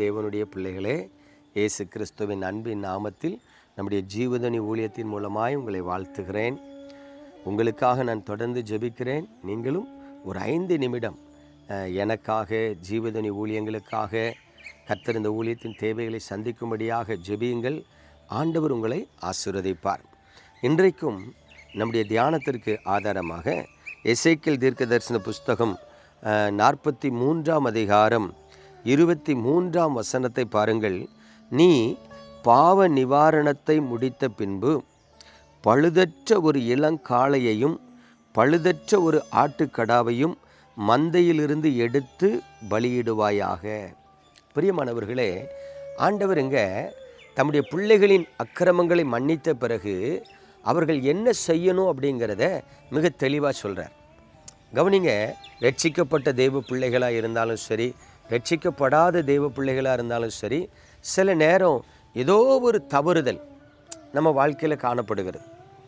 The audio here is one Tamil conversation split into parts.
தேவனுடைய பிள்ளைகளே, இயேசு கிறிஸ்துவின் அன்பின் நாமத்தில் நம்முடைய ஜீவதனி ஊழியத்தின் மூலமாய் உங்களை வாழ்த்துகிறேன். உங்களுக்காக நான் தொடர்ந்து ஜெபிக்கிறேன். நீங்களும் ஒரு 5 நிமிடம் எனக்காக, ஜீவதனி ஊழியங்களுக்காக, கர்த்தர் இந்த ஊழியத்தின் தேவைகளை சந்திக்கும்படியாக ஜெபியுங்கள். ஆண்டவர் உங்களை ஆசீர்வதிப்பார். இன்றைக்கும் நம்முடைய தியானத்திற்கு ஆதாரமாக எசேக்கியேல் தீர்க்கதரிசன புஸ்தகம் 43ஆம் அதிகாரம் 23ஆம் வசனத்தை பாருங்கள். நீ பாவ நிவாரணத்தை முடித்த பின்பு பழுதற்ற ஒரு இளங்காளையையும் பழுதற்ற ஒரு ஆட்டுக்கடாவையும் மந்தையிலிருந்து எடுத்து பலியிடுவாயாக. பிரியமானவர்களே, ஆண்டவர் இங்க தம்முடைய பிள்ளைகளின் அக்கிரமங்களை மன்னித்த பிறகு அவர்கள் என்ன செய்யணும் அப்படிங்கிறத மிக தெளிவாக சொல்கிறார். கவனிங்க, ரட்சிக்கப்பட்ட தெய்வ பிள்ளைகளாக இருந்தாலும் சரி, ரட்சிக்கப்படாத தெய்வ பிள்ளைகளாக இருந்தாலும் சரி, சில நேரம் ஏதோ ஒரு தவறுதல் நம்ம வாழ்க்கையில் காணப்படுகிறது.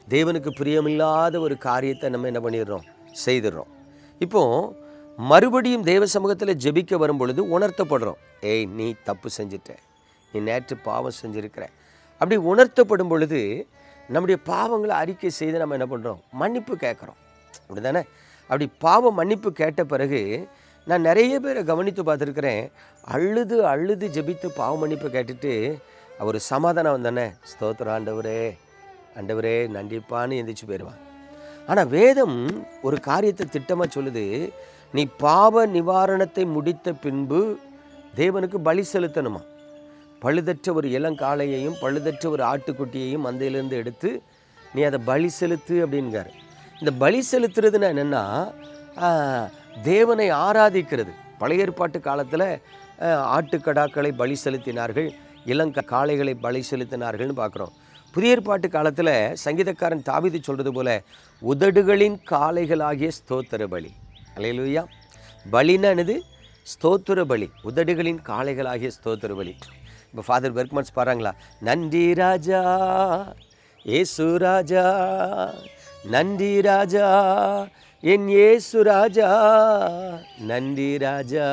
தேவனுக்கு பிரியமில்லாத ஒரு காரியத்தை நம்ம என்ன பண்ணிடுறோம், செய்துடுறோம். இப்போது மறுபடியும் தேவ சமூகத்தில் ஜெபிக்க வரும் பொழுது உணர்த்தப்படுறோம். ஏய், நீ தப்பு செஞ்சிட்ட, நீ நேற்று பாவம் செஞ்சுருக்கிற. அப்படி உணர்த்தப்படும் பொழுது நம்முடைய பாவங்களை அறிக்கை செய்து நம்ம என்ன பண்ணுறோம், மன்னிப்பு கேட்குறோம். அப்படி தானே? அப்படி பாவம் மன்னிப்பு கேட்ட பிறகு நான் நிறைய பேரை கவனித்து பார்த்துருக்கிறேன். அழுது ஜெபித்து பாவ மன்னிப்பு கேட்டுட்டு அவர் சமாதானம் வந்தானே, ஸ்தோத்திரம் ஆண்டவரே நன்றிப்பான்னு எந்திரிச்சு போயிடுவான். ஆனால் வேதம் ஒரு காரியத்தை திட்டமாக சொல்லுது. நீ பாவ நிவாரணத்தை முடித்த பின்பு தேவனுக்கு பலி செலுத்தணுமா. பழுதற்ற ஒரு இளங்காளையையும் பழுதற்ற ஒரு ஆட்டுக்குட்டியையும் மந்தையிலேருந்து எடுத்து நீ அதை பலி செலுத்து அப்படின்றார். இந்த பலி செலுத்துறதுன்னா என்னென்னா, தேவனை ஆராதிக்கிறது. பழைய ஏற்பாட்டு காலத்தில் ஆட்டுக்கடாக்களை பலி செலுத்தினார்கள், காளைகளை பலி செலுத்தினார்கள்னு பார்க்குறோம். புதிய ஏற்பாட்டு காலத்தில் சங்கீதக்காரன் தாவீது சொல்கிறது போல உதடுகளின் காளைகளாகிய ஸ்தோத்திர பலி. அல்லேலூயா. பலினா என்னது? ஸ்தோத்திர பலி. உதடுகளின் காளைகளாகிய ஸ்தோத்திர பலி. இப்போ ஃபாதர் பெர்க்மன்ஸ் பாருங்களா, நன்றி ராஜா ஏசு ராஜா, நன்றி ராஜா என் ஏசு ராஜா, நன்றி ராஜா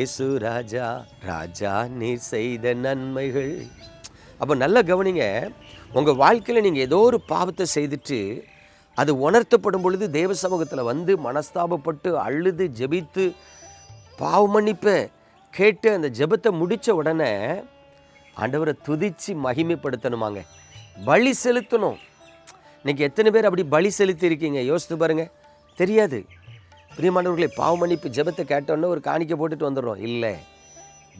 ஏசு ராஜா, ராஜா நீர் செய்த நன்மைகள். அப்போ நல்லா கவனிங்க, உங்கள் வாழ்க்கையில் நீங்கள் ஏதோ ஒரு பாவத்தை செய்துட்டு அது உணர்த்தப்படும் பொழுது தேவ சமூகத்தில் வந்து மனஸ்தாபப்பட்டு அழுது ஜெபித்து பாவ மன்னிப்பை கேட்டு அந்த ஜெபத்தை முடித்த உடனே ஆண்டவரை துதித்து மகிமைப்படுத்தணுமாங்க, பலி செலுத்தணும். இன்றைக்கி எத்தனை பேர் அப்படி பலி செலுத்தி இருக்கீங்க யோசித்து பாருங்கள். தெரியாது. பிரியமானவர்களை, பாவ மன்னிப்பு ஜெபத்தை கேட்டோன்னே ஒரு காணிக்கை போட்டுட்டு வந்துடுறோம். இல்லை,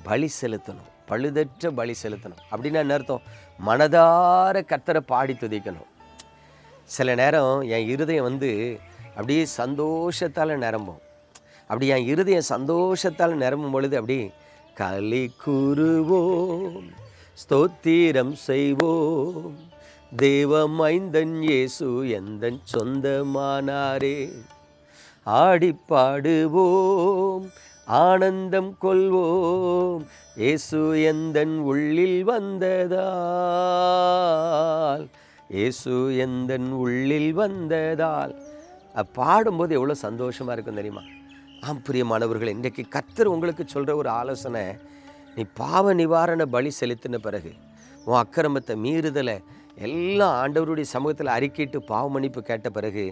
பலி செலுத்தணும், பழுதற்ற பலி செலுத்தணும். அப்படின்னா என்ன அர்த்தம்? மனதார கர்த்தரை பாடி துதிக்கணும். சில நேரம் என் இருதயம் வந்து அப்படியே சந்தோஷத்தால் நிரம்பும். அப்படி என் இருதயம் சந்தோஷத்தால் நிரம்பும் பொழுது அப்படி களி கூறுவோம், ஸ்தோத்திரம் செய்வோம், தேவ மைந்தன் இயேசு எந்தன் சொந்தமானாரே, ஆடி பாடுவோம், ஆனந்தம் கொள்வோம், இயேசு எந்தன் உள்ளில் வந்ததால், இயேசு எந்தன் உள்ளில் வந்ததால். பாடும்போது எவ்வளோ சந்தோஷமாக இருக்கும் தெரியுமா? பிரியமானவர்களே, இன்றைக்கு கர்த்தர் உங்களுக்கு சொல்கிற ஒரு ஆலோசனை, நீ பாவ நிவாரண பலி செலுத்தின பிறகு உன் அக்கிரமத்தை மீறுதலை எல்லாம் ஆண்டவருடைய சமூகத்தில் அறிக்கிட்டு பாவ மன்னிப்பு கேட்ட பிறகு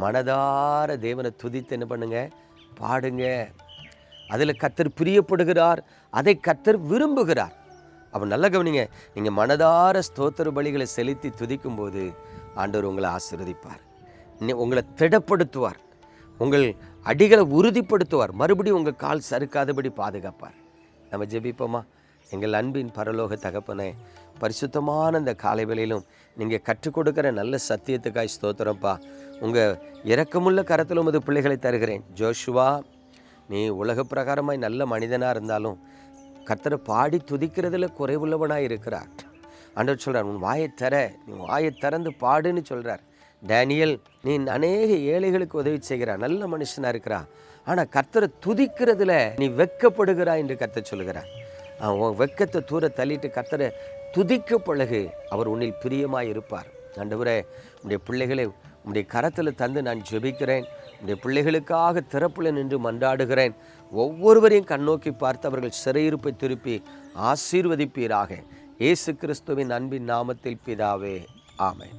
மனதார தேவனை துதித்து என்ன பண்ணுங்க, பாடுங்க. அதில் கர்த்தர் பிரியப்படுகிறார், அதை கர்த்தர் விரும்புகிறார். அப்போ நல்ல கவனிங்க, நீங்கள் மனதார ஸ்தோத்திர பலிகளை செலுத்தி துதிக்கும்போது ஆண்டவர் உங்களை ஆசீர்வதிப்பார், உங்களை திடப்படுத்துவார், உங்கள் அடிகளை உறுதிப்படுத்துவார், மறுபடியும் உங்கள் கால் சறுக்காதபடி பாதுகாப்பார். நம்ம ஜெபிப்போமா? எங்கள் அன்பின் பரலோக தகப்பனே, பரிசுத்தமான இந்த காலை வேளையிலும் நீங்கள் கற்றுக் கொடுக்குற நல்ல சத்தியத்துக்காய் ஸ்தோத்திரம்ப்பா. உங்கள் இரக்கமுள்ள கரத்தில் உமது பிள்ளைகளை தருகிறேன். ஜோஷுவா, நீ உலக பிரகாரமாய் நல்ல மனிதனாக இருந்தாலும் கர்த்தரை பாடி துதிக்கிறதுல குறைவுள்ளவனாக இருக்கிறார். ஆண்டவர் சொல்கிறார், உன் வாயை தர, நீ வாயை திறந்து பாடுன்னு சொல்கிறார். டேனியல், நீ அநேக ஏழைகளுக்கு உதவி செய்கிறார், நல்ல மனுஷனாக இருக்கிறா, ஆனால் கர்த்தரை துதிக்கிறதுல நீ வெட்கப்படுகிறாய் என்று கர்த்தர் சொல்கிறார். உன் வெட்கத்தை தூர தள்ளிட்டு கர்த்தரை துதிக்க பழகு, அவர் உன்னில் பிரியமாய் இருப்பார். ஆண்டவரே, உன்னுடைய பிள்ளைகளை உன்னுடைய கரத்தில் தந்து நான் ஜெபிக்கிறேன். உன்னுடைய பிள்ளைகளுக்காக திறப்புல நின்று மன்றாடுகிறேன். ஒவ்வொருவரையும் கண்ணோக்கி பார்த்து அவர்கள் சிறையிருப்பை திருப்பி ஆசீர்வதிப்பீராக. இயேசு கிறிஸ்துவின் அன்பின் நாமத்தில் பிதாவே, ஆமென்.